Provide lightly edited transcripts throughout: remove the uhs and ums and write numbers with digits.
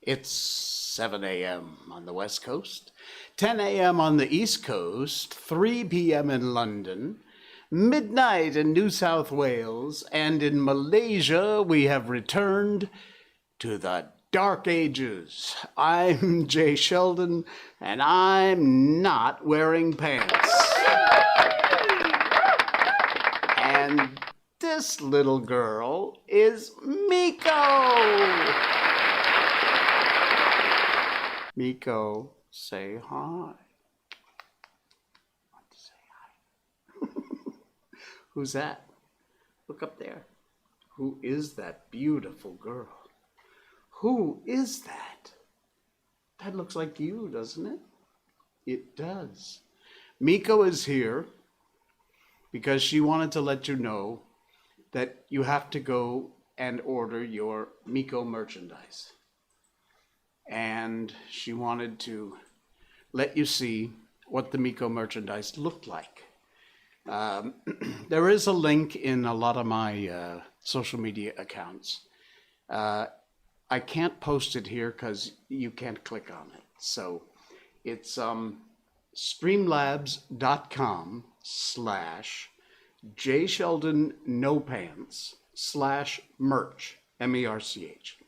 It's 7 a.m. on the West Coast, 10 a.m. on the East Coast, 3 p.m. in London, midnight in New South Wales, and in Malaysia we have returned to the Dark Ages. I'm Jay Sheldon, and I'm not wearing pants. And this little girl is Miko. Miko, say hi. Want to say hi? Who's that? Look up there. Who is that beautiful girl? Who is that? That looks like you, doesn't it? It does. Miko is here because she wanted to let you know that you have to go and order your Miko merchandise. And she wanted to let you see what the Miko merchandise looked like. There is a link in a lot of my social media accounts. I can't post it here because you can't click on it. So it's streamlabs.com/JSheldonNoPants/merch, MERCH.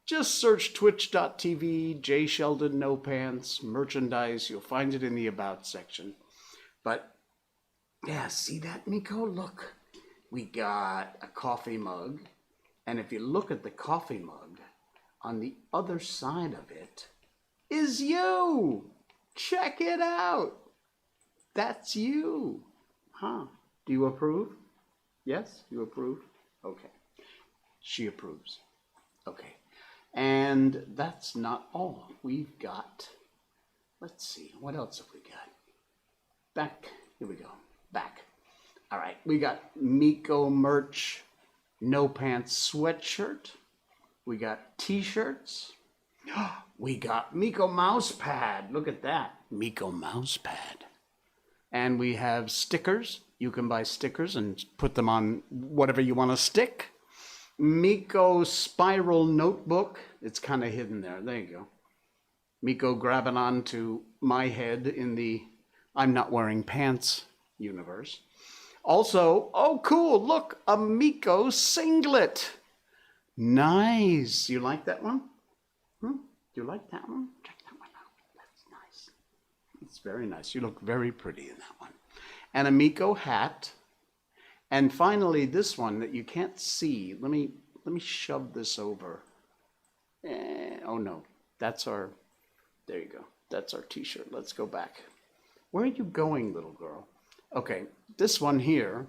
Just search twitch.tv, J Sheldon No Pants, merchandise. You'll find it in the About section. But yeah, see that, Miko? Look, we got a coffee mug. And if you look at the coffee mug, on the other side of it is you. Check it out. That's you. Huh? Do you approve? Yes, you approve? Okay. She approves. Okay. And that's not all. We've got, let's see, what else have we got? Back, here we go, back. All right, we got Miko merch, no pants sweatshirt. We got t-shirts. We got Miko mouse pad. Look at that, Miko mouse pad. And we have stickers. You can buy stickers and put them on whatever you want to stick. Miko spiral notebook. It's kind of hidden there. There you go. Miko grabbing onto my head in the I'm not wearing pants universe. Also, oh cool, look, a Miko singlet. Nice. You like that one? Do you like that one? Check that one out. That's nice. It's very nice. You look very pretty in that one. And a Miko hat. And finally, this one that you can't see. Let me shove this over. Oh no, that's our, there you go. That's our t-shirt. Let's go back. Where are you going, little girl? Okay, this one here,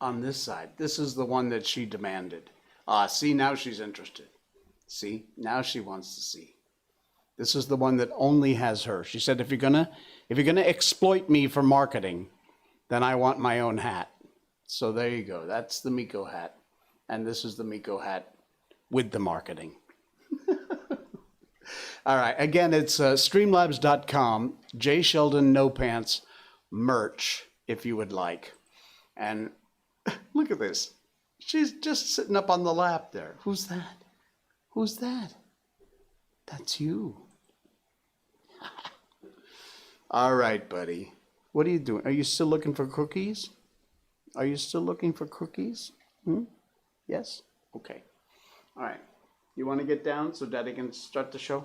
on this side, this is the one that she demanded. See, now she's interested. See, now she wants to see. This is the one that only has her. She said, if you're gonna exploit me for marketing, then I want my own hat. So there you go. That's the Miko hat. And this is the Miko hat with the marketing. All right. Again, it's streamlabs.com, J Sheldon No Pants merch, if you would like. And look at this. She's just sitting up on the lap there. Who's that? Who's that? That's you. All right, buddy. What are you doing? Are you still looking for cookies? Are you still looking for cookies? Yes? Okay. All right. You want to get down so Daddy can start the show?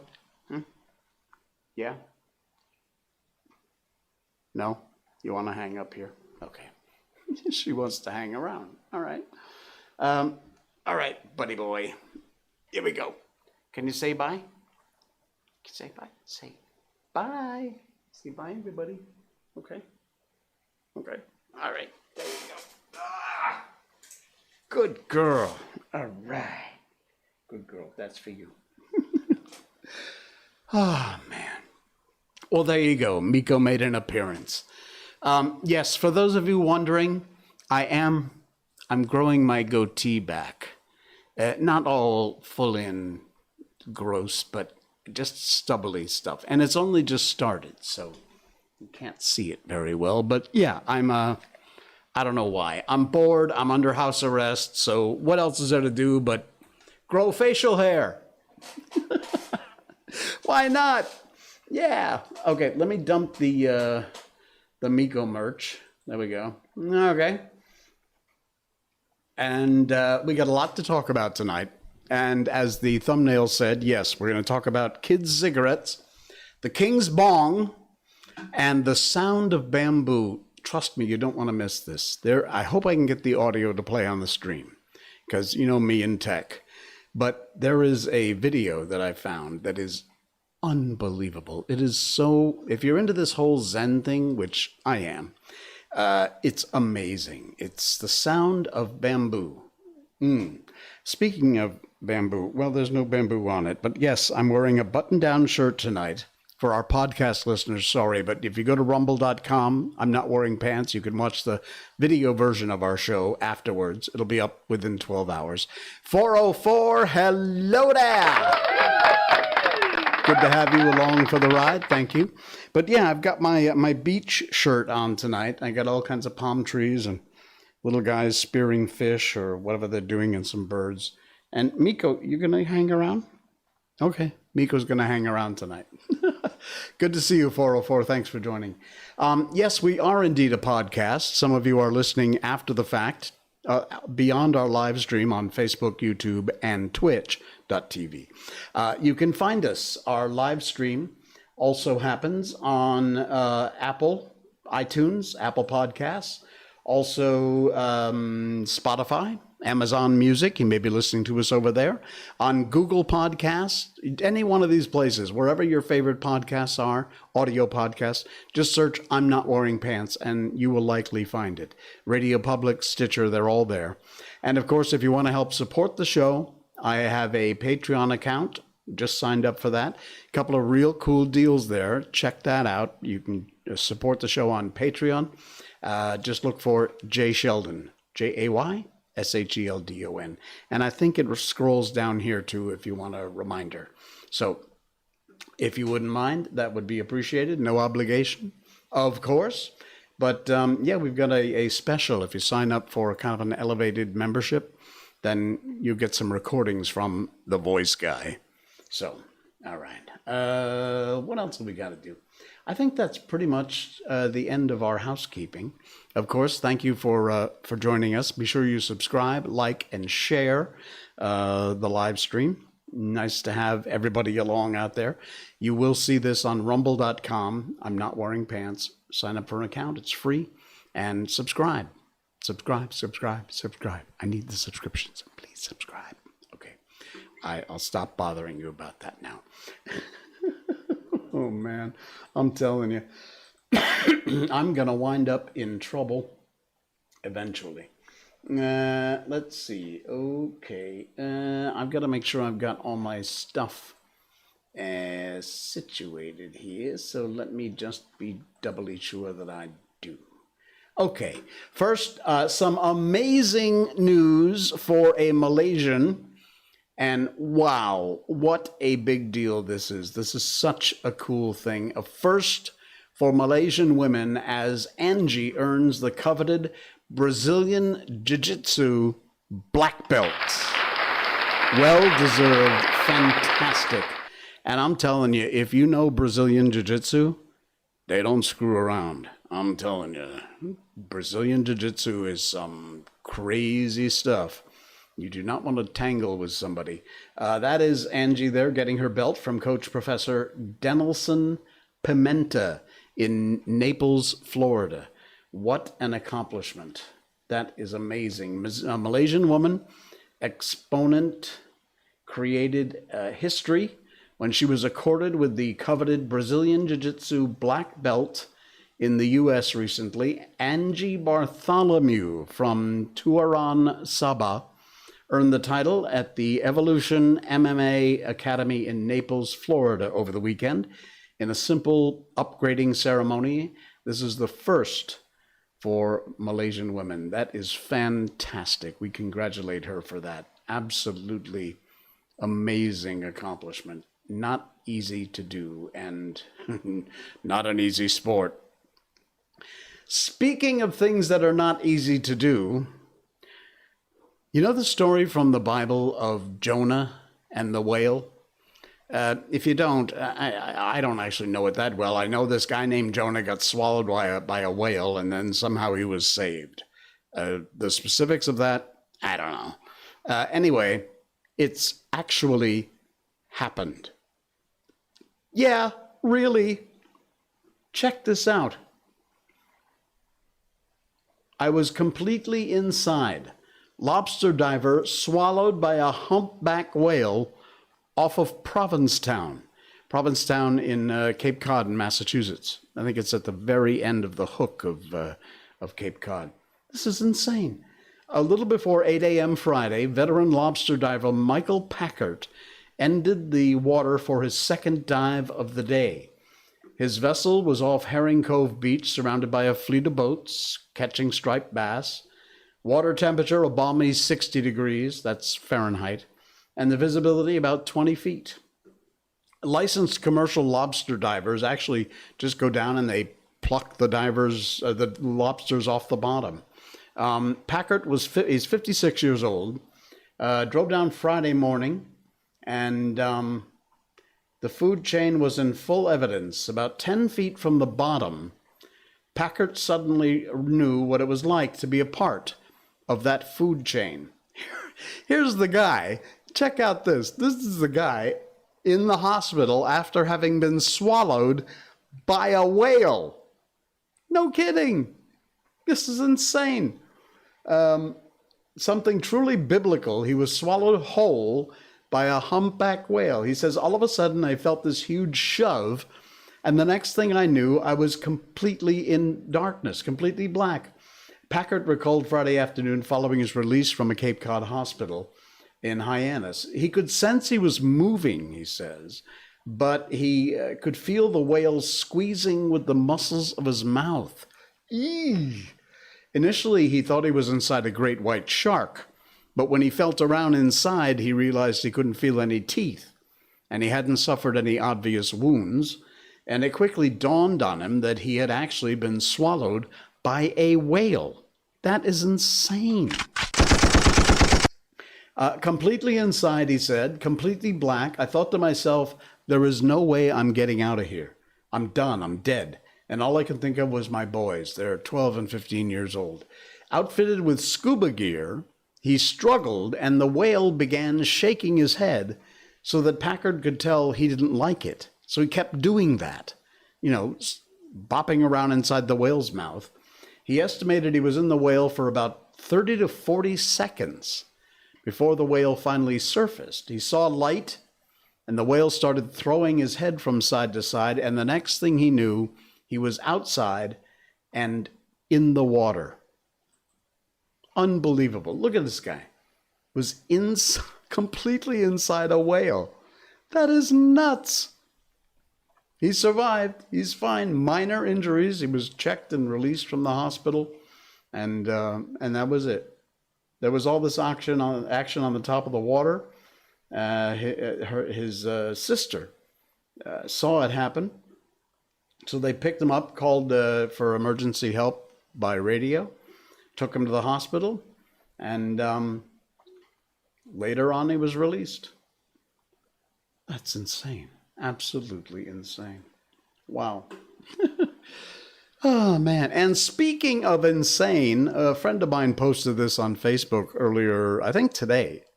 Yeah? No? You want to hang up here? Okay. She wants to hang around. All right. All right, buddy boy. Here we go. Can you say bye? Can you say bye? Say bye. Say bye, everybody. Okay. Okay. All right. There you go. Ah! Good girl. All right. Good girl. That's for you. Oh, man. Well, there you go. Miko made an appearance. Yes, for those of you wondering, I'm growing my goatee back. Not all full in gross, but just stubbly stuff. And it's only just started, so you can't see it very well. But yeah, I don't know why. I'm bored. I'm under house arrest. So what else is there to do but Grow facial hair. Why not? Yeah. Okay, let me dump the Miko merch. There we go. Okay. And we got a lot to talk about tonight. And as the thumbnail said, yes, we're going to talk about kids' cigarettes, the King's Bong, and the sound of bamboo. Trust me, you don't want to miss this. I hope I can get the audio to play on the stream, because you know me and tech. But there is a video that I found that is unbelievable. It is so, if you're into this whole Zen thing, which I am, it's amazing. It's the sound of bamboo. Speaking of bamboo, well, there's no bamboo on it, but yes, I'm wearing a button-down shirt tonight. For our podcast listeners, sorry, but if you go to rumble.com, I'm not wearing pants. You can watch the video version of our show afterwards. It'll be up within 12 hours. 404, hello there. Good to have you along for the ride. Thank you. But yeah, I've got my beach shirt on tonight. I got all kinds of palm trees and little guys spearing fish or whatever they're doing and some birds. And Miko, you going to hang around? Okay. Miko's going to hang around tonight. Good to see you, 404. Thanks for joining. Yes, we are indeed a podcast. Some of you are listening after the fact, beyond our live stream on Facebook, YouTube, and Twitch.tv. You can find us. Our live stream also happens on Apple, iTunes, Apple Podcasts, also Spotify, Amazon Music. You may be listening to us over there. On Google Podcasts, any one of these places, wherever your favorite podcasts are, audio podcasts, just search I'm Not Wearing Pants and you will likely find it. Radio Public, Stitcher, they're all there. And of course, if you want to help support the show, I have a Patreon account. Just signed up for that. A couple of real cool deals there. Check that out. You can support the show on Patreon. Just look for Jay Sheldon, JaySheldon. And I think it scrolls down here too if you want a reminder. So if you wouldn't mind, that would be appreciated. No obligation, of course. But yeah, we've got a special. If you sign up for kind of an elevated membership, then you get some recordings from the voice guy. So, all right. What else have we got to do? I think that's pretty much the end of our housekeeping. Of course, thank you for joining us. Be sure you subscribe, like, and share the live stream. Nice to have everybody along out there. You will see this on rumble.com. I'm Not Wearing Pants. Sign up for an account. It's free. And subscribe. Subscribe. I need the subscriptions. Please subscribe. Okay. I'll stop bothering you about that now. Oh, man. I'm telling you. I'm going to wind up in trouble eventually. Let's see. Okay. I've got to make sure I've got all my stuff situated here. So let me just be doubly sure that I do. Okay. First, some amazing news for a Malaysian. And wow, what a big deal this is. This is such a cool thing. A first for Malaysian women as Angie earns the coveted Brazilian Jiu-Jitsu black belt. Well-deserved, fantastic. And I'm telling you, if you know Brazilian Jiu-Jitsu, they don't screw around. I'm telling you, Brazilian Jiu-Jitsu is some crazy stuff. You do not want to tangle with somebody. That is Angie there getting her belt from Coach Professor Denelson Pimenta in Naples, Florida. What an accomplishment. That is amazing. A Malaysian woman, exponent, created history when she was accorded with the coveted Brazilian Jiu-Jitsu black belt in the U.S. recently. Angie Bartholomew from Tuaran, Sabah, earned the title at the Evolution MMA Academy in Naples, Florida over the weekend in a simple upgrading ceremony. This is the first for Malaysian women. That is fantastic. We congratulate her for that. Absolutely amazing accomplishment. Not easy to do and not an easy sport. Speaking of things that are not easy to do, You know the story from the Bible of Jonah and the whale? If you don't, I don't actually know it that well. I know this guy named Jonah got swallowed by a whale, and then somehow he was saved. The specifics of that, I don't know. Anyway, it's actually happened. Yeah, really. Check this out. I was completely inside. Lobster diver swallowed by a humpback whale off of Provincetown in Cape Cod in Massachusetts. I think it's at the very end of the hook of Cape Cod. This is insane. A little before 8 a.m. Friday, veteran lobster diver Michael Packard ended the water for his second dive of the day. His vessel was off Herring Cove Beach, surrounded by a fleet of boats catching striped bass. Water temperature a balmy 60 degrees, that's Fahrenheit, and the visibility about 20 feet. Licensed commercial lobster divers actually just go down and they pluck the lobsters off the bottom. Packard he's 56 years old, drove down Friday morning, and the food chain was in full evidence. About 10 feet from the bottom, Packard suddenly knew what it was like to be a part of that food chain. Here's the guy. Check out this. This is the guy in the hospital after having been swallowed by a whale. No kidding. This is insane. Something truly biblical. He was swallowed whole by a humpback whale. He says, all of a sudden I felt this huge shove, and the next thing I knew, I was completely in darkness, completely black. Packard recalled Friday afternoon following his release from a Cape Cod hospital in Hyannis. He could sense he was moving, he says, but he could feel the whale squeezing with the muscles of his mouth. Eee! Initially, he thought he was inside a great white shark, but when he felt around inside, he realized he couldn't feel any teeth, and he hadn't suffered any obvious wounds, and it quickly dawned on him that he had actually been swallowed by a whale. That is insane. Completely inside, he said, completely black. I thought to myself, there is no way I'm getting out of here. I'm done. I'm dead. And all I could think of was my boys. They're 12 and 15 years old. Outfitted with scuba gear, he struggled, and the whale began shaking his head so that Packard could tell he didn't like it. So he kept doing that, bopping around inside the whale's mouth. He estimated he was in the whale for about 30 to 40 seconds before the whale finally surfaced. He saw light, and the whale started throwing his head from side to side, and the next thing he knew, he was outside and in the water. Unbelievable. Look at this guy. Was completely inside a whale. That is nuts. He survived. He's fine. Minor injuries. He was checked and released from the hospital, and that was it. There was all this action on the top of the water. His sister saw it happen, so they picked him up, called for emergency help by radio, took him to the hospital, and later on he was released. That's insane. Absolutely insane. Wow. Oh, man. And speaking of insane, a friend of mine posted this on Facebook earlier, I think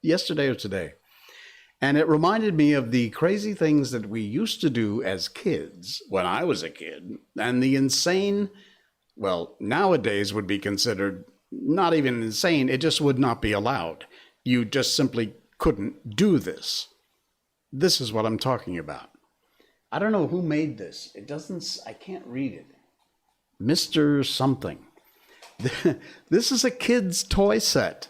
yesterday or today. And it reminded me of the crazy things that we used to do as kids when I was a kid. And the insane, well, nowadays would be considered not even insane. It just would not be allowed. You just simply couldn't do this. This is what I'm talking about. I don't know who made this. I can't read it. Mr. Something. This is a kid's toy set.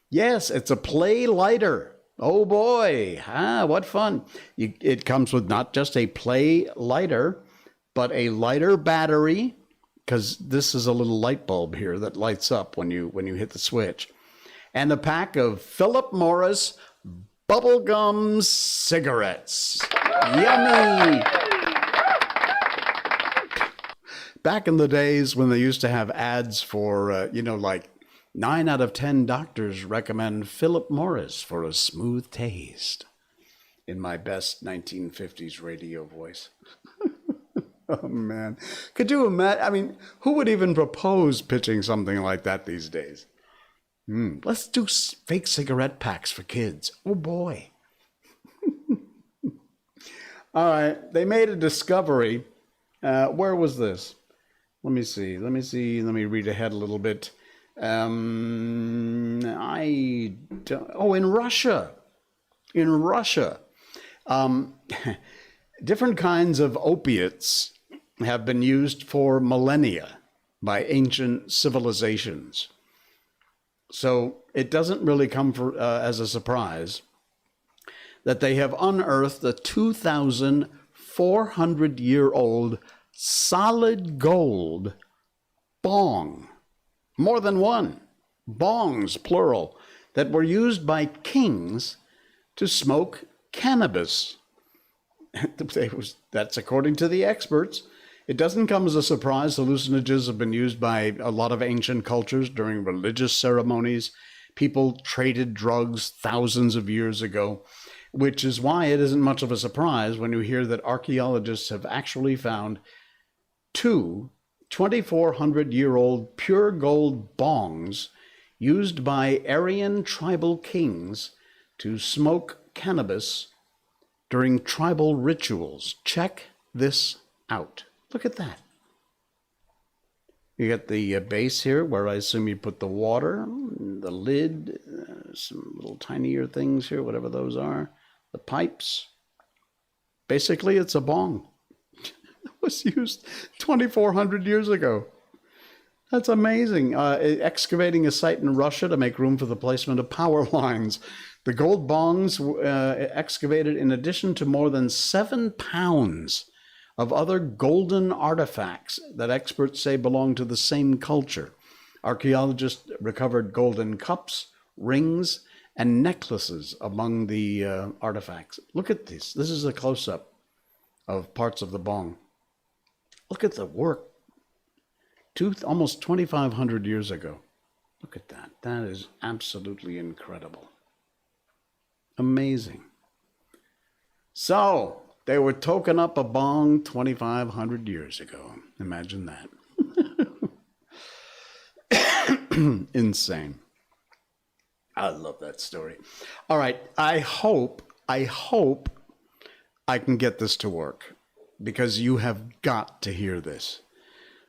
Yes, it's a play lighter. Oh boy, what fun. It comes with not just a play lighter, but a lighter battery, because this is a little light bulb here that lights up when you hit the switch, and a pack of Philip Morris bubblegum cigarettes. Yummy! Back in the days when they used to have ads for, like 9 out of 10 doctors recommend Philip Morris for a smooth taste. In my best 1950s radio voice. Oh, man. Could you imagine? I mean, who would even propose pitching something like that these days? Let's do fake cigarette packs for kids. Oh, boy. All right. They made a discovery. Where was this? Let me see. Let me read ahead a little bit. In Russia. In Russia. Different kinds of opiates have been used for millennia by ancient civilizations. So it doesn't really come as a surprise that they have unearthed a 2,400-year-old solid gold bong. More than one. Bongs, plural, that were used by kings to smoke cannabis. That's according to the experts. It doesn't come as a surprise. Hallucinogens have been used by a lot of ancient cultures during religious ceremonies. People traded drugs thousands of years ago, which is why it isn't much of a surprise when you hear that archaeologists have actually found two 2,400-year-old pure gold bongs used by Aryan tribal kings to smoke cannabis during tribal rituals. Check this out. Look at that. You got the base here where I assume you put the water, the lid, some little tinier things here, whatever those are, the pipes. Basically, it's a bong. It was used 2,400 years ago. That's amazing. Excavating a site in Russia to make room for the placement of power lines. The gold bongs excavated in addition to more than 7 pounds of other golden artifacts that experts say belong to the same culture. Archaeologists recovered golden cups, rings, and necklaces among the artifacts. Look at this. This is a close-up of parts of the bong. Look at the work. Almost 2,500 years ago. Look at that. That is absolutely incredible. Amazing. So, they were toking up a bong 2,500 years ago. Imagine that. Insane. I love that story. All right. I hope I can get this to work because you have got to hear this.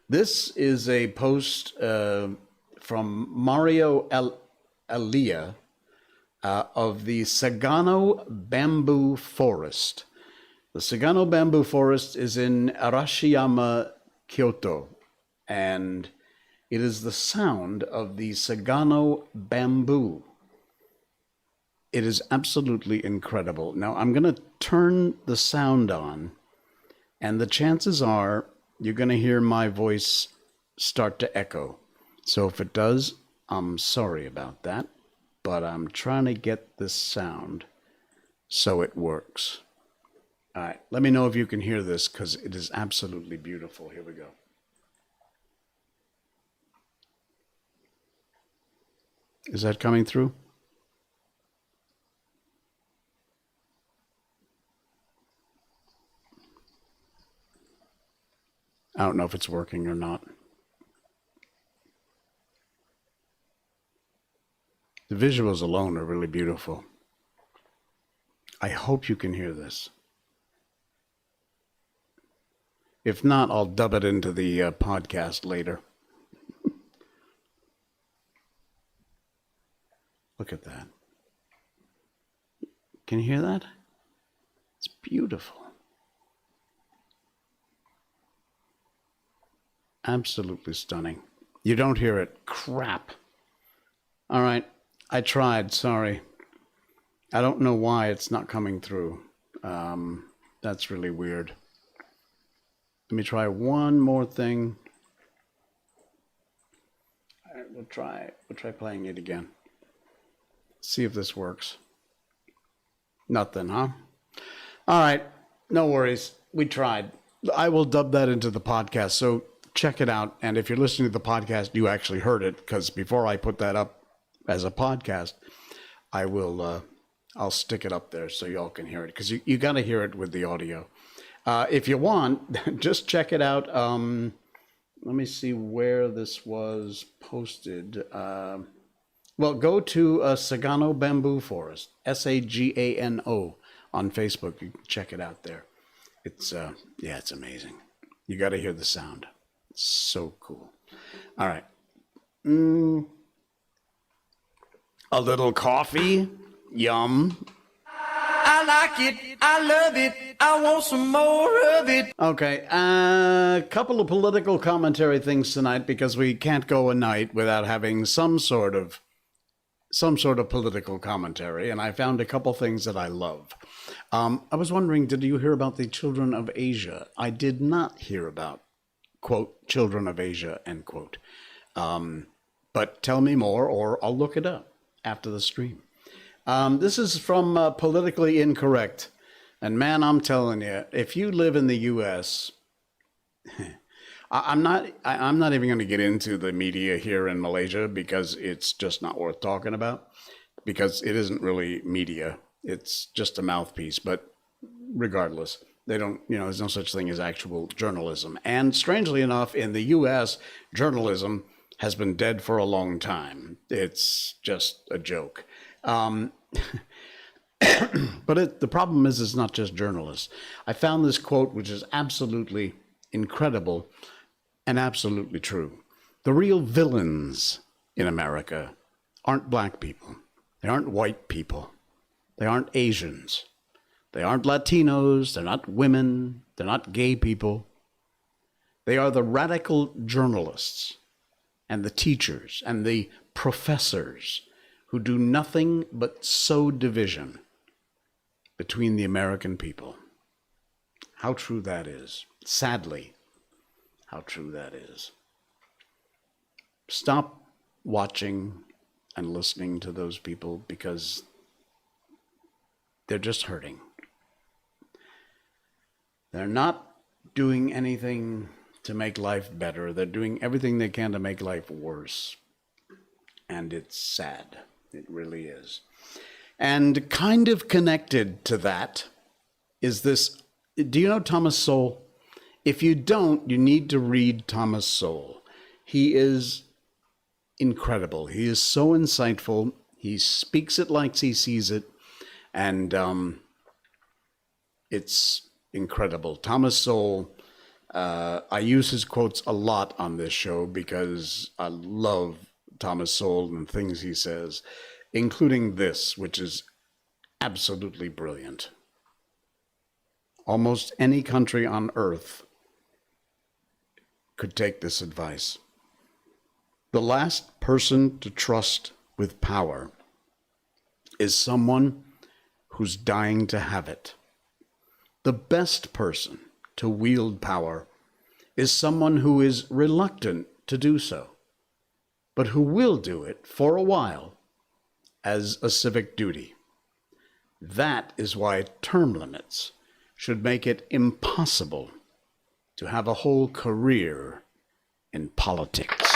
This is a post from Mario Elia of the Sagano Bamboo Forest. The Sagano Bamboo Forest is in Arashiyama, Kyoto, and it is the sound of the Sagano bamboo. It is absolutely incredible. Now, I'm going to turn the sound on, and the chances are you're going to hear my voice start to echo. So if it does, I'm sorry about that, but I'm trying to get this sound so it works. All right, let me know if you can hear this because it is absolutely beautiful. Here we go. Is that coming through? I don't know if it's working or not. The visuals alone are really beautiful. I hope you can hear this. If not, I'll dub it into the podcast later. Look at that. Can you hear that? It's beautiful. Absolutely stunning. You don't hear it. Crap. All right. I tried. Sorry. I don't know why it's not coming through. That's really weird. Let me try one more thing. All right, we'll try playing it again. See if this works. Nothing, huh? All right. No worries. We tried. I will dub that into the podcast. So check it out. And if you're listening to the podcast, you actually heard it, because before I put that up as a podcast, I'll stick it up there so y'all can hear it, because you got to hear it with the audio. If you want, just check it out. Let me see where this was posted. Well, go to Sagano Bamboo Forest, Sagano, on Facebook. You can check it out there. It's it's amazing. You got to hear the sound. It's so cool. All right. A little coffee. Yum. I like it. I love it. I want some more of it. Okay, a couple of political commentary things tonight, because we can't go a night without having some sort of political commentary, and I found a couple things that I love. I was wondering, did you hear about the children of Asia? I did not hear about, quote, children of Asia, end quote. But tell me more, or I'll look it up after the stream. This is from Politically Incorrect. And man, I'm telling you, if you live in the U.S., I'm not even going to get into the media here in Malaysia, because it's just not worth talking about, because it isn't really media. It's just a mouthpiece. But regardless, they don't, there's no such thing as actual journalism. And strangely enough, in the U.S., journalism has been dead for a long time. It's just a joke. But the problem is, it's not just journalists. I found this quote, which is absolutely incredible and absolutely true. The real villains in America aren't black people. They aren't white people. They aren't Asians. They aren't Latinos. They're not women. They're not gay people. They are the radical journalists and the teachers and the professors who do nothing but sow division between the American people. How true that is. Sadly, how true that is. Stop watching and listening to those people, because they're just hurting. They're not doing anything to make life better. They're doing everything they can to make life worse. And it's sad. It really is. And kind of connected to that is this. Do you know Thomas Sowell? If you don't, you need to read Thomas Sowell. He is incredible. He is so insightful. He speaks it like he sees it. And it's incredible. Thomas Sowell, I use his quotes a lot on this show because I love Thomas Sowell and things he says, including this, which is absolutely brilliant. Almost any country on earth could take this advice. The last person to trust with power is someone who's dying to have it. The best person to wield power is someone who is reluctant to do so, but who will do it for a while as a civic duty. That is why term limits should make it impossible to have a whole career in politics.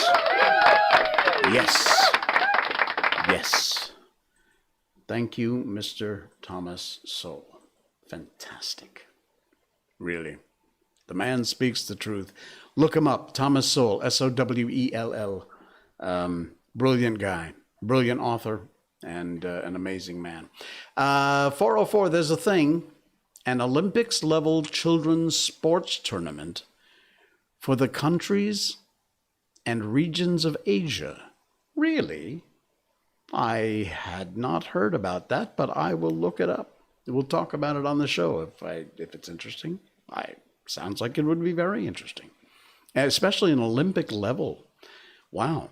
Yes. Yes. Thank you, Mr. Thomas Sowell. Fantastic. Really. The man speaks the truth. Look him up, Thomas Sowell, Sowell. Brilliant guy, brilliant author, and an amazing man. 404, there's a thing, an Olympics-level children's sports tournament for the countries and regions of Asia. Really? I had not heard about that, but I will look it up. We'll talk about it on the show if it's interesting. Sounds like it would be very interesting, especially an Olympic level. Wow.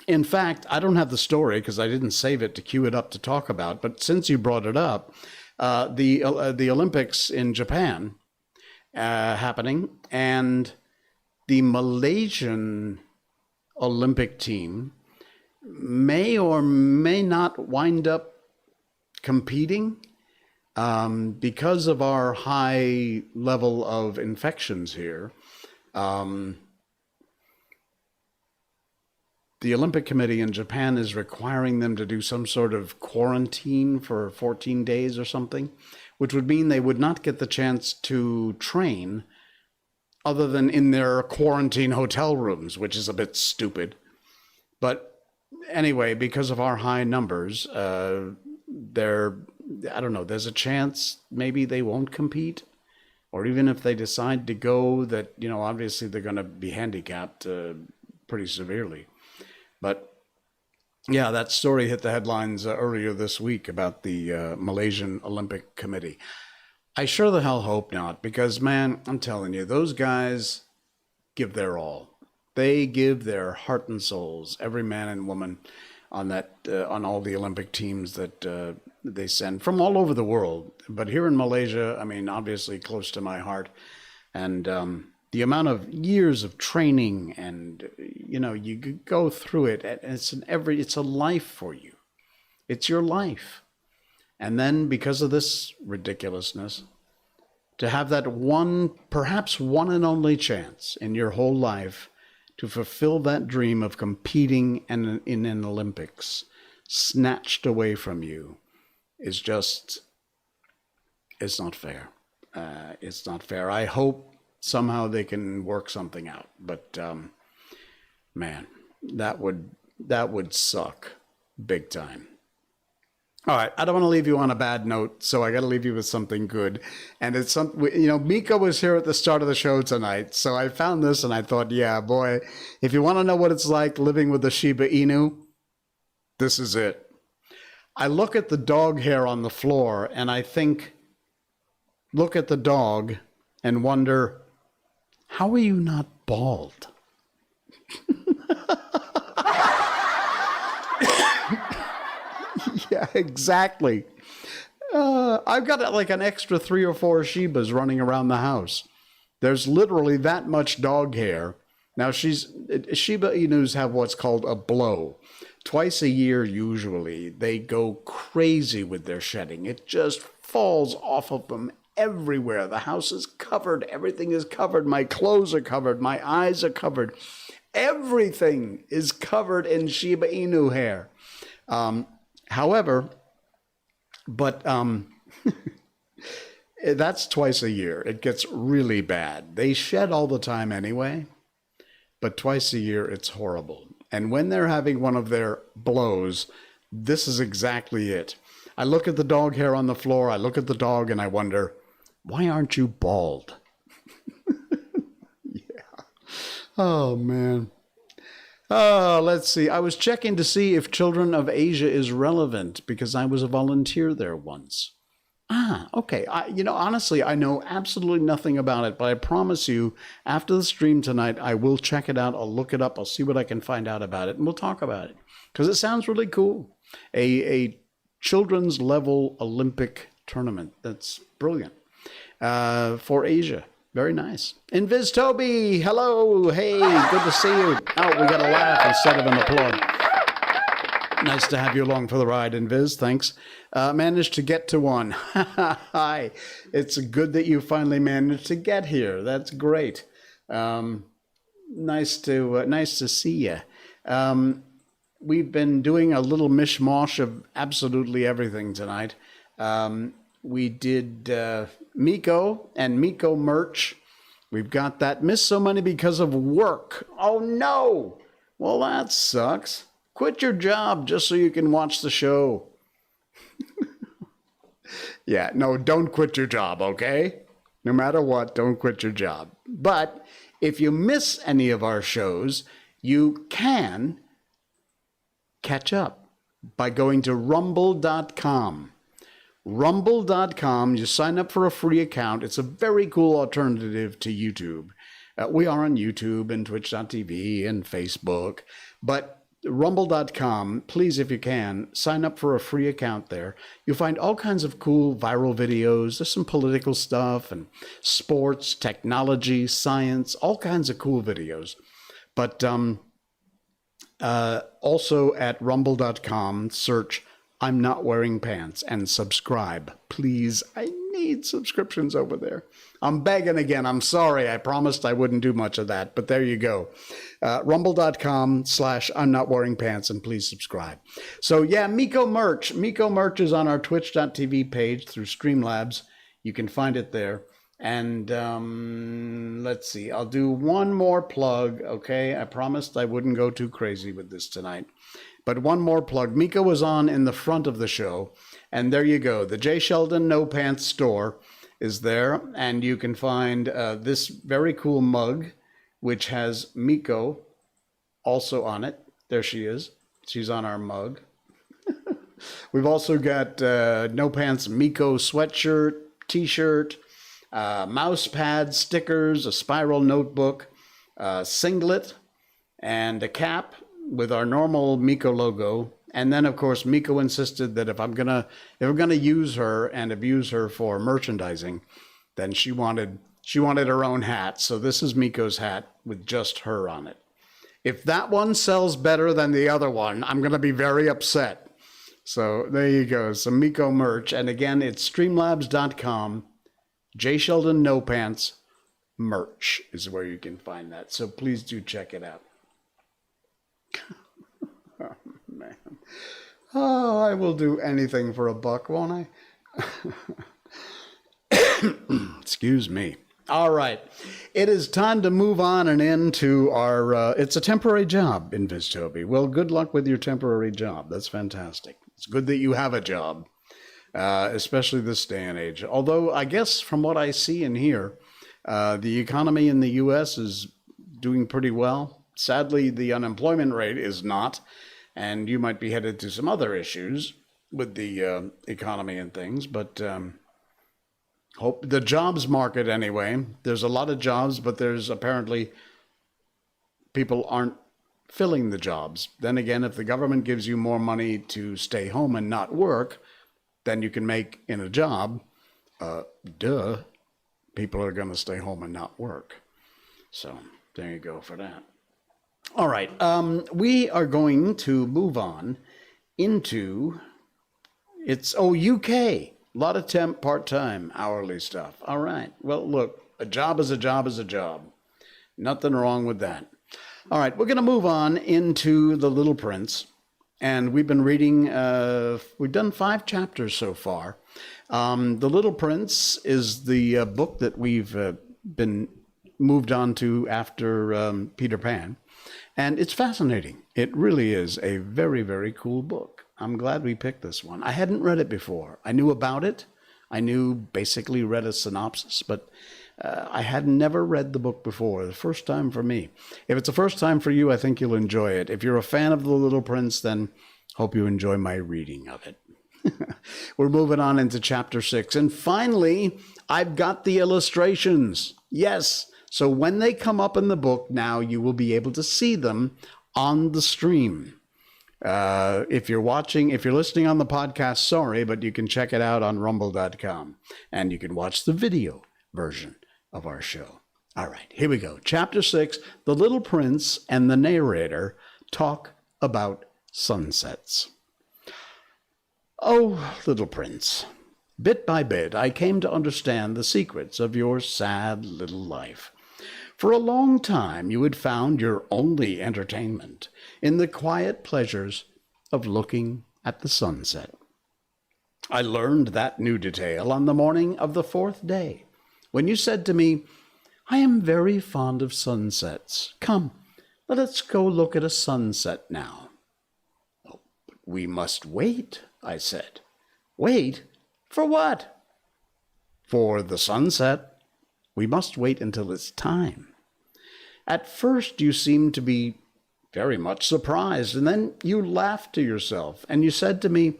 In fact, I don't have the story because I didn't save it to queue it up to talk about. But since you brought it up, the Olympics in Japan happening, and the Malaysian Olympic team may or may not wind up competing because of our high level of infections here. the Olympic Committee in Japan is requiring them to do some sort of quarantine for 14 days or something, which would mean they would not get the chance to train other than in their quarantine hotel rooms, which is a bit stupid. But anyway, because of our high numbers, I don't know, there's a chance maybe they won't compete. Or even if they decide to go, that, obviously they're going to be handicapped pretty severely. But yeah, that story hit the headlines earlier this week about the Malaysian Olympic Committee. I sure the hell hope not, because, man, I'm telling you, those guys give their all. They give their heart and souls, every man and woman on all the Olympic teams that they send from all over the world. But here in Malaysia, I mean, obviously close to my heart, and the amount of years of training, and you go through it, and it's a life for you. It's your life. And then because of this ridiculousness, to have that perhaps one and only chance in your whole life to fulfill that dream of competing in an Olympics snatched away from you is just, it's not fair. It's not fair. I hope somehow they can work something out, but man, that would suck big time. All right, I don't want to leave you on a bad note, so I got to leave you with something good. And it's Miko was here at the start of the show tonight, so I found this and I thought, yeah, boy, if you want to know what it's like living with a Shiba Inu, this is it. I look at the dog hair on the floor and I look at the dog and wonder, how are you not bald? Yeah, exactly. I've got like an extra 3 or 4 Shibas running around the house. There's literally that much dog hair. Now, Shiba Inus have what's called a blow. Twice a year, usually, they go crazy with their shedding. It just falls off of them everywhere. The house is covered. Everything is covered. My clothes are covered. My eyes are covered. Everything is covered in Shiba Inu hair. However, that's twice a year. It gets really bad. They shed all the time anyway, but twice a year it's horrible. And when they're having one of their blows, this is exactly it. I look at the dog hair on the floor, I look at the dog, and I wonder, why aren't you bald? Yeah. Oh, man. Let's see. I was checking to see if Children of Asia is relevant because I was a volunteer there once. Okay. Honestly, I know absolutely nothing about it, but I promise you, after the stream tonight, I will check it out. I'll look it up. I'll see what I can find out about it, and we'll talk about it because it sounds really cool. A children's level Olympic tournament. That's brilliant. For Asia. Very nice. Invis Toby, hello. Hey, good to see you. Oh, we got a laugh instead of an applaud. Nice to have you along for the ride, Invis. Thanks. Managed to get to one. Hi. It's good that you finally managed to get here. That's great. Nice to see you. We've been doing a little mishmash of absolutely everything tonight. We did Miko and Miko merch. We've got that. Missed so many because of work. Oh, no. Well, that sucks. Quit your job just so you can watch the show. Yeah, no, don't quit your job, okay? No matter what, don't quit your job. But if you miss any of our shows, you can catch up by going to rumble.com. Rumble.com, you sign up for a free account. It's a very cool alternative to YouTube. We are on YouTube and Twitch.tv and Facebook, but Rumble.com, please, if you can, sign up for a free account there. You'll find all kinds of cool viral videos. There's some political stuff and sports, technology, science, all kinds of cool videos. But also at Rumble.com, search I'm Not Wearing Pants and subscribe. Please, I need subscriptions over there. I'm begging again. I'm sorry. I promised I wouldn't do much of that, but there you go. Rumble.com/I'm Not Wearing Pants, and please subscribe. So yeah, Miko merch. Miko merch is on our twitch.tv page through Streamlabs. You can find it there. And let's see. I'll do one more plug, okay? I promised I wouldn't go too crazy with this tonight. But one more plug. Miko was on in the front of the show. And there you go. The J. Sheldon No Pants store is there. And you can find this very cool mug, which has Miko also on it. There she is. She's on our mug. We've also got No Pants Miko sweatshirt, t-shirt, mouse pad, stickers, a spiral notebook, singlet, and a cap with our normal Miko logo. And then, of course, Miko insisted that if we're gonna use her and abuse her for merchandising, then she wanted her own hat. So this is Miko's hat with just her on it. If that one sells better than the other one, I'm gonna be very upset. So there you go, some Miko merch. And again, it's streamlabs.com. J. Sheldon No Pants merch is where you can find that. So please do check it out. Oh, man. Oh, I will do anything for $1, won't I? Excuse me. All right. It is time to move on and into our, it's a temporary job in Viztobi. Well, good luck with your temporary job. That's fantastic. It's good that you have a job. Especially this day and age. Although I guess from what I see and hear, the economy in the U.S. is doing pretty well. Sadly, the unemployment rate is not, and you might be headed to some other issues with the economy and things. But hope the jobs market anyway. There's a lot of jobs, but there's apparently people aren't filling the jobs. Then again, if the government gives you more money to stay home and not work than you can make in a job, people are going to stay home and not work. So there you go for that. All right, we are going to move on into, UK. A lot of temp, part-time, hourly stuff. All right, well, look, a job is a job is a job. Nothing wrong with that. All right, we're going to move on into The Little Prince. And we've been reading, we've done 5 chapters so far. The Little Prince is the book that we've been moved on to after Peter Pan. And it's fascinating. It really is a very, very cool book. I'm glad we picked this one. I hadn't read it before. I knew about it. I basically read a synopsis, but I had never read the book before. The first time for me. If it's the first time for you, I think you'll enjoy it. If you're a fan of The Little Prince, then hope you enjoy my reading of it. We're moving on into chapter 6. And finally, I've got the illustrations. Yes. So when they come up in the book now, you will be able to see them on the stream. If you're listening on the podcast, sorry, but you can check it out on rumble.com. And you can watch the video version of our show. All right, here we go. Chapter 6, The Little Prince and the narrator talk about sunsets. Oh, little prince, bit by bit I came to understand the secrets of your sad little life. For a long time you had found your only entertainment in the quiet pleasures of looking at the sunset. I learned that new detail on the morning of the 4th day, when you said to me, I am very fond of sunsets. Come, let us go look at a sunset now. Oh, but we must wait, I said. Wait? For what? For the sunset. We must wait until it's time. At first you seemed to be very much surprised, and then you laughed to yourself, and you said to me,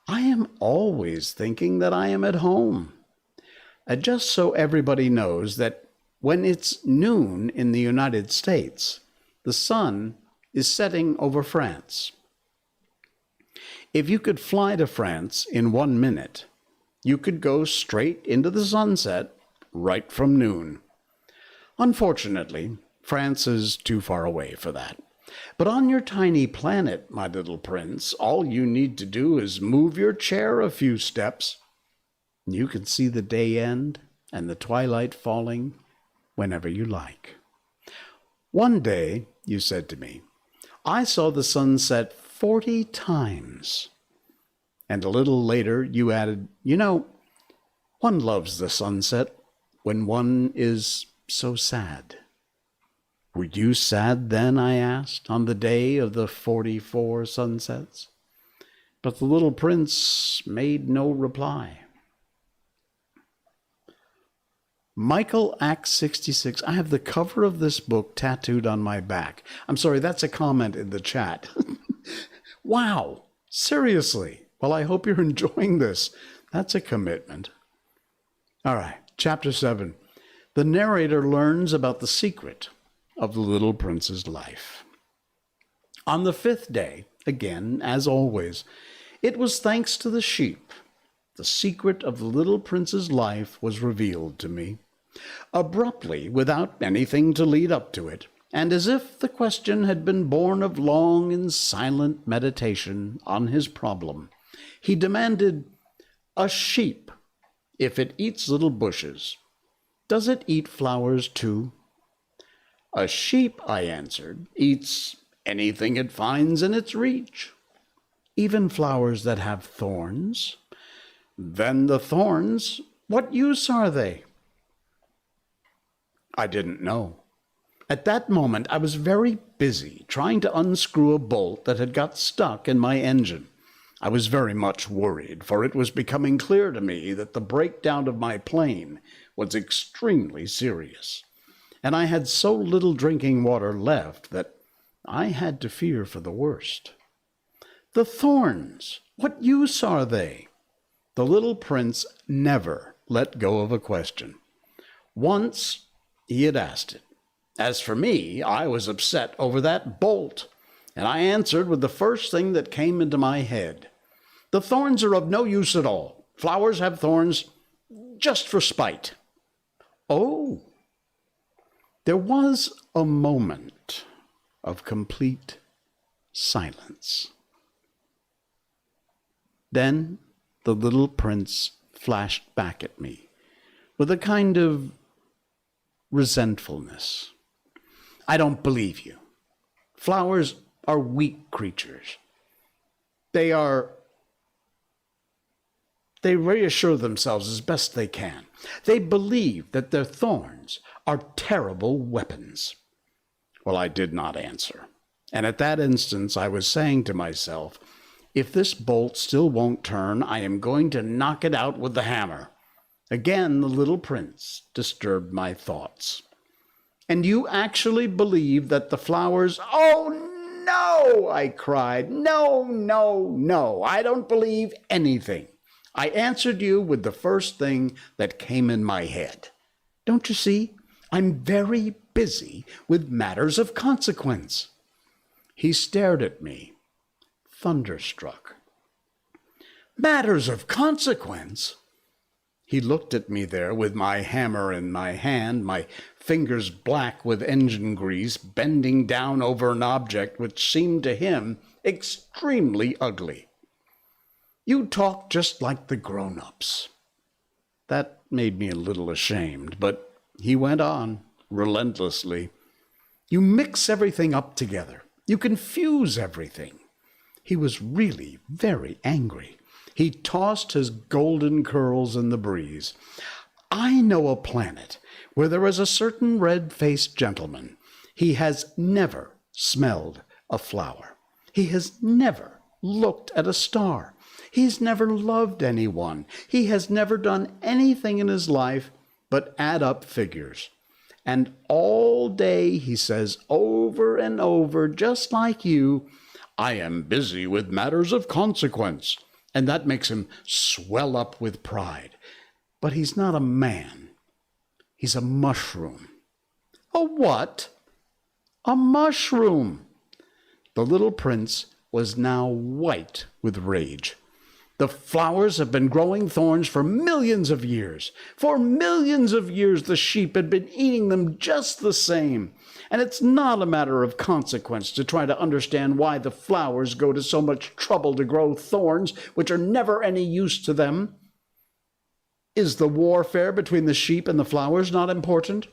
I am always thinking that I am at home. Just so everybody knows that when it's noon in the United States, the sun is setting over France. If you could fly to France in 1 minute, you could go straight into the sunset right from noon. Unfortunately, France is too far away for that. But on your tiny planet, my little prince, all you need to do is move your chair a few steps, You can see the day end and the twilight falling whenever you like. One day, you said to me, I saw the sun set 40 times. And a little later, you added, you know, one loves the sunset when one is so sad. Were you sad then, I asked, on the day of the 44 sunsets? But the little prince made no reply. Michael Act 66. I have the cover of this book tattooed on my back. I'm sorry, that's a comment in the chat. Wow, seriously. Well, I hope you're enjoying this. That's a commitment. All right, chapter 7. The narrator learns about the secret of the little prince's life. On the 5th day, again, as always, it was thanks to the sheep. The secret of the little prince's life was revealed to me. Abruptly, without anything to lead up to it, and as if the question had been born of long and silent meditation on his problem, he demanded, "A sheep, if it eats little bushes, does it eat flowers too?" "A sheep," I answered, "eats anything it finds in its reach." "Even flowers that have thorns?" "Then the thorns, what use are they?" I didn't know. At that moment, I was very busy trying to unscrew a bolt that had got stuck in my engine. I was very much worried, for it was becoming clear to me that the breakdown of my plane was extremely serious, and I had so little drinking water left that I had to fear for the worst. "The thorns, what use are they?" The little prince never let go of a question. Once he had asked it. As for me, I was upset over that bolt, and I answered with the first thing that came into my head. "The thorns are of no use at all. Flowers have thorns just for spite." Oh! There was a moment of complete silence. Then the little prince flashed back at me with a kind of resentfulness. "I don't believe you. Flowers are weak creatures. They reassure themselves as best they can. They believe that their thorns are terrible weapons." Well, I did not answer. And at that instant, I was saying to myself, if this bolt still won't turn, I am going to knock it out with the hammer. Again, the little prince disturbed my thoughts. "And you actually believe that the flowers—" "Oh, no!" I cried. "No, no, no. I don't believe anything. I answered you with the first thing that came in my head. Don't you see? I'm very busy with matters of consequence." He stared at me, thunderstruck. "Matters of consequence?" He looked at me there with my hammer in my hand, my fingers black with engine grease, bending down over an object which seemed to him extremely ugly. "You talk just like the grown-ups." That made me a little ashamed, but he went on relentlessly. "You mix everything up together. You confuse everything." He was really very angry. He tossed his golden curls in the breeze. "I know a planet where there is a certain red-faced gentleman. He has never smelled a flower. He has never looked at a star. He's never loved anyone. He has never done anything in his life but add up figures. And all day he says over and over, just like you, 'I am busy with matters of consequence.' And that makes him swell up with pride. But he's not a man. He's a mushroom." "A what?" "A mushroom." The little prince was now white with rage. "The flowers have been growing thorns for millions of years. For millions of years the sheep had been eating them just the same. And it's not a matter of consequence to try to understand why the flowers go to so much trouble to grow thorns which are never any use to them." Is the warfare between the sheep and the flowers not important?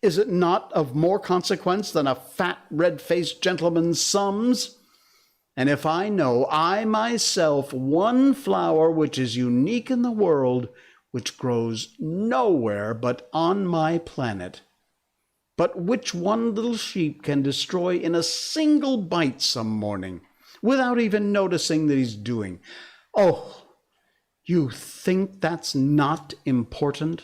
Is it not of more consequence than a fat, red-faced gentleman's sums? And if I know, I myself, one flower which is unique in the world, which grows nowhere but on my planet, but which one little sheep can destroy in a single bite some morning, without even noticing that he's doing. Oh, you think that's not important?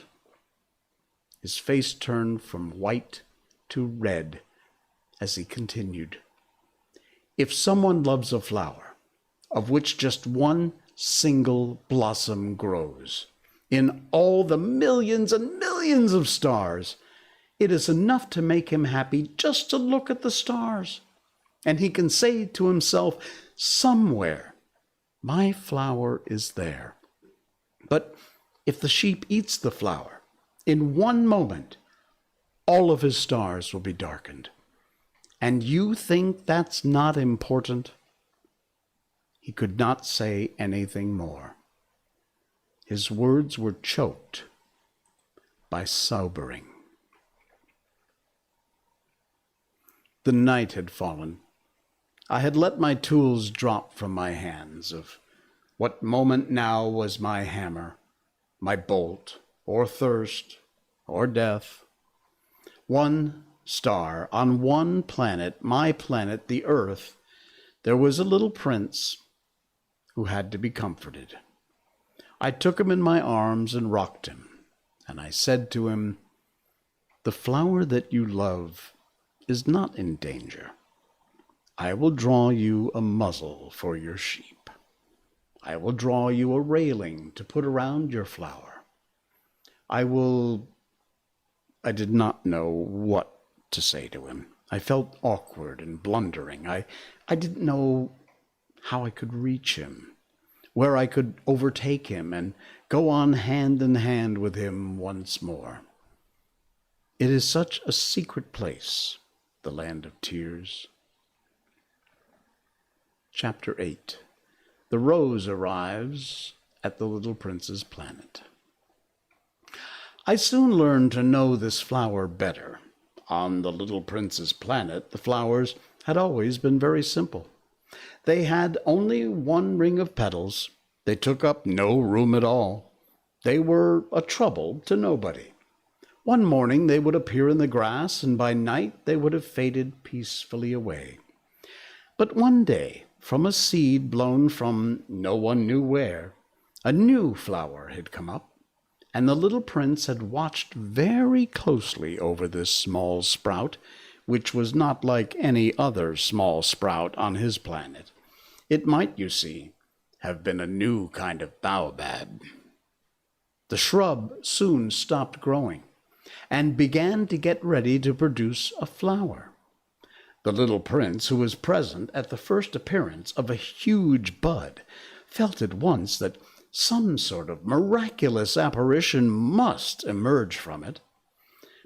His face turned from white to red as he continued. If someone loves a flower, of which just one single blossom grows, in all the millions and millions of stars, it is enough to make him happy just to look at the stars. And he can say to himself, somewhere, my flower is there. But if the sheep eats the flower, in one moment, all of his stars will be darkened. And you think that's not important? He could not say anything more. His words were choked by sobering. The night had fallen. I had let my tools drop from my hands. Of what moment now was my hammer, my bolt, or thirst, or death? One star, on one planet, my planet, the Earth, there was a little prince who had to be comforted. I took him in my arms and rocked him, and I said to him, the flower that you love is not in danger. I will draw you a muzzle for your sheep. I will draw you a railing to put around your flower. I did not know what to say to him. I felt awkward and blundering. I didn't know how I could reach him, where I could overtake him and go on hand in hand with him once more. It is such a secret place, the land of tears. Chapter 8. The rose arrives at the little prince's planet. I soon learned to know this flower better. On the little prince's planet, the flowers had always been very simple. They had only one ring of petals. They took up no room at all. They were a trouble to nobody. One morning they would appear in the grass, and by night they would have faded peacefully away. But one day, from a seed blown from no one knew where, a new flower had come up, and the little prince had watched very closely over this small sprout, which was not like any other small sprout on his planet. It might, you see, have been a new kind of baobab. The shrub soon stopped growing and began to get ready to produce a flower. The little prince, who was present at the first appearance of a huge bud, felt at once that some sort of miraculous apparition must emerge from it.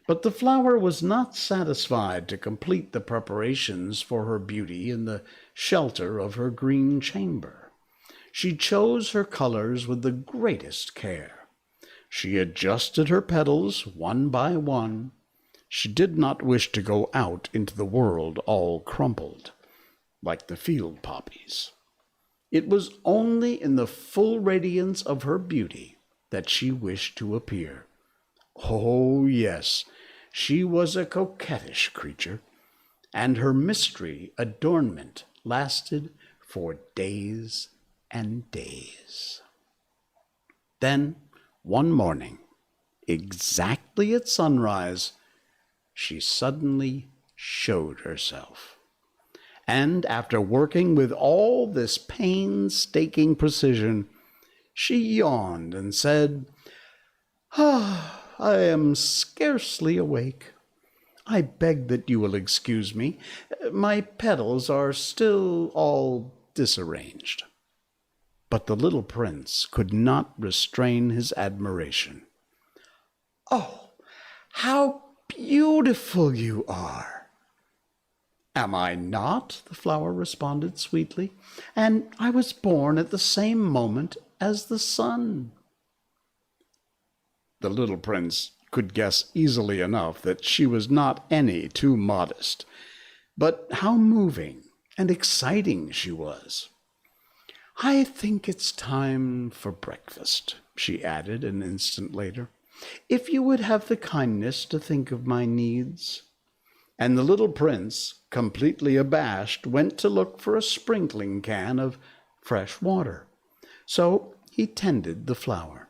But the flower was not satisfied to complete the preparations for her beauty in the shelter of her green chamber. She chose her colors with the greatest care. She adjusted her petals one by one. She did not wish to go out into the world all crumpled, like the field poppies. It was only in the full radiance of her beauty that she wished to appear. Oh, yes, she was a coquettish creature, and her mystery adornment lasted for days and days. Then, one morning, exactly at sunrise, she suddenly showed herself. And after working with all this painstaking precision, she yawned and said, I am scarcely awake. I beg that you will excuse me. My petals are still all disarranged. But the little prince could not restrain his admiration. Oh, how beautiful you are! Am I not? The flower responded sweetly. And I was born at the same moment as the sun. The little prince could guess easily enough that she was not any too modest. But how moving and exciting she was. "I think it's time for breakfast," she added an instant later. "If you would have the kindness to think of my needs." And the little prince, completely abashed, went to look for a sprinkling can of fresh water. So he tended the flower.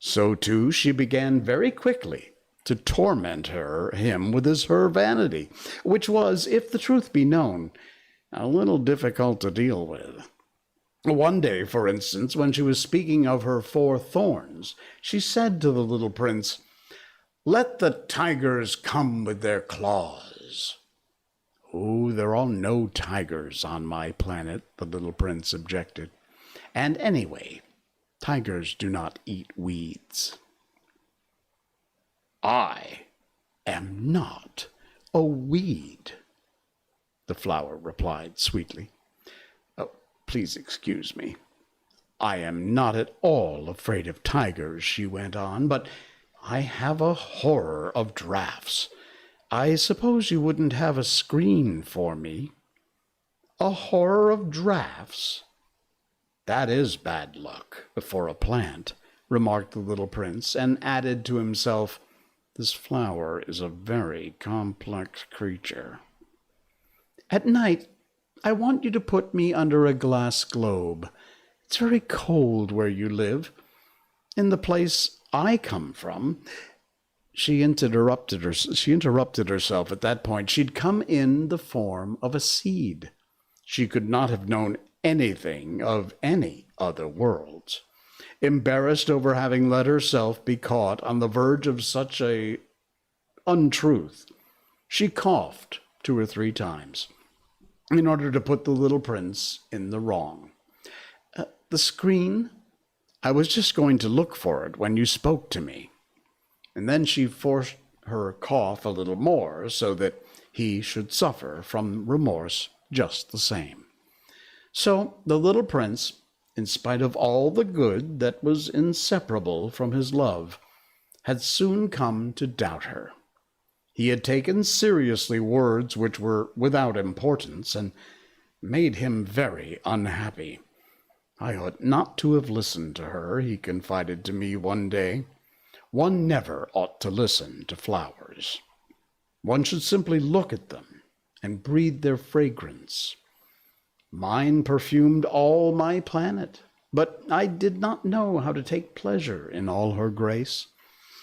So too she began very quickly to torment him with her vanity, which was, if the truth be known, a little difficult to deal with. One day, for instance, when she was speaking of her 4 thorns, she said to the little prince, "Let the tigers come with their claws." "Oh, there are no tigers on my planet," the little prince objected. "And anyway, tigers do not eat weeds." "I am not a weed," the flower replied sweetly. "Oh, please excuse me. I am not at all afraid of tigers," she went on, "but I have a horror of drafts. I suppose you wouldn't have a screen for me." "A horror of drafts? That is bad luck for a plant," remarked the little prince, and added to himself, "This flower is a very complex creature." "At night, I want you to put me under a glass globe. It's very cold where you live. In the place I come from—" She interrupted herself at that point. She'd come in the form of a seed. She could not have known anything of any other worlds. Embarrassed over having let herself be caught on the verge of such a untruth, she coughed 2 or 3 times in order to put the little prince in the wrong. "The screen? I was just going to look for it when you spoke to me." And then she forced her cough a little more so that he should suffer from remorse just the same. So the little prince, in spite of all the good that was inseparable from his love, had soon come to doubt her. He had taken seriously words which were without importance and made him very unhappy. "I ought not to have listened to her," he confided to me one day. "One never ought to listen to flowers. One should simply look at them and breathe their fragrance. Mine perfumed all my planet, but I did not know how to take pleasure in all her grace.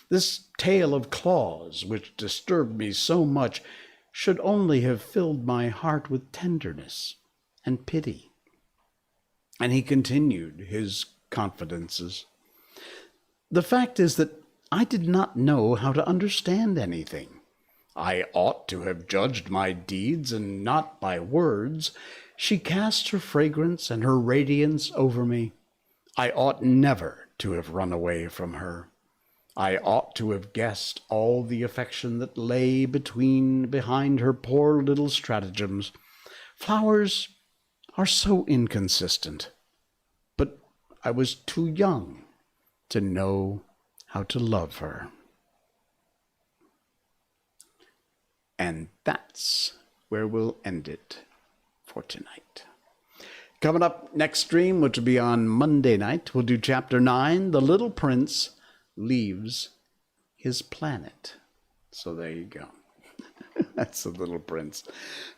This tale of claws, which disturbed me so much, should only have filled my heart with tenderness and pity." And he continued his confidences. "The fact is that I did not know how to understand anything. I ought to have judged my deeds and not by words. She cast her fragrance and her radiance over me. I ought never to have run away from her. I ought to have guessed all the affection that lay behind her poor little stratagems. Flowers are so inconsistent. But I was too young to know how to love her." And that's where we'll end it for tonight. Coming up next stream, which will be on Monday night, we'll do Chapter 9, The Little Prince Leaves His Planet. So there you go. That's The Little Prince.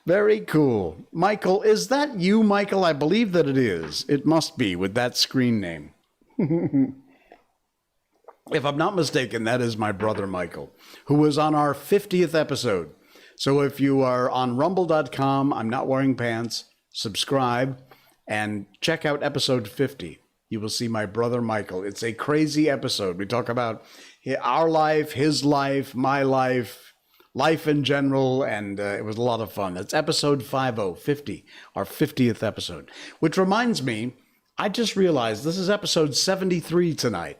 Very cool. Michael, is that you, Michael? I believe that it is. It must be, with that screen name. If I'm not mistaken, that is my brother Michael, who was on our 50th episode. So if you are on rumble.com, I'm not wearing pants, subscribe, and check out episode 50. You will see my brother Michael. It's a crazy episode. We talk about our life, his life, my life, life in general, and it was a lot of fun. That's episode 50, our 50th episode. Which reminds me, I just realized this is episode 73 tonight.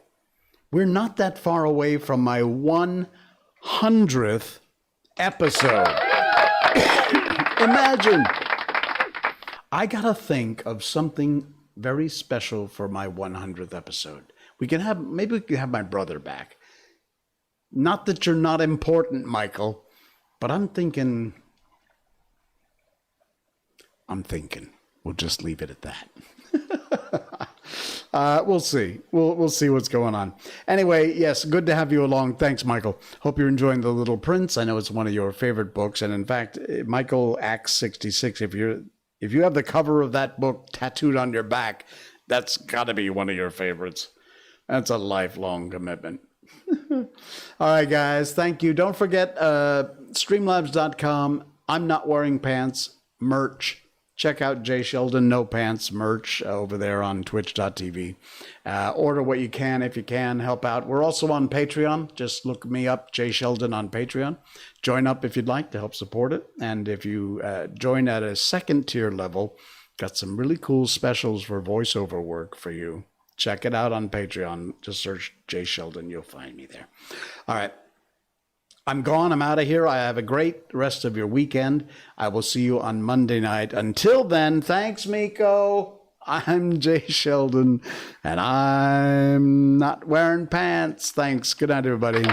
We're not that far away from my 100th episode. Imagine. I gotta think of something very special for my 100th episode. maybe we can have my brother back. Not that you're not important, Michael, but I'm thinking. We'll just leave it at that. We'll see. We'll see what's going on. Anyway, yes, good to have you along. Thanks, Michael. Hope you're enjoying The Little Prince. I know it's one of your favorite books, and in fact, Michael Acts 66. If you have the cover of that book tattooed on your back, that's got to be one of your favorites. That's a lifelong commitment. All right, guys. Thank you. Don't forget streamlabs.com. I'm not wearing pants merch. Check out Jay Sheldon No Pants merch over there on twitch.tv. Order what you can if you can. Help out. We're also on Patreon. Just look me up, Jay Sheldon, on Patreon. Join up if you'd like to help support it. And if you join at a second tier level, got some really cool specials for voiceover work for you. Check it out on Patreon. Just search Jay Sheldon. You'll find me there. All right. I'm gone. I'm out of here. I have a great rest of your weekend. I will see you on Monday night. Until then, thanks, Miko. I'm Jay Sheldon, and I'm not wearing pants. Thanks. Good night, everybody.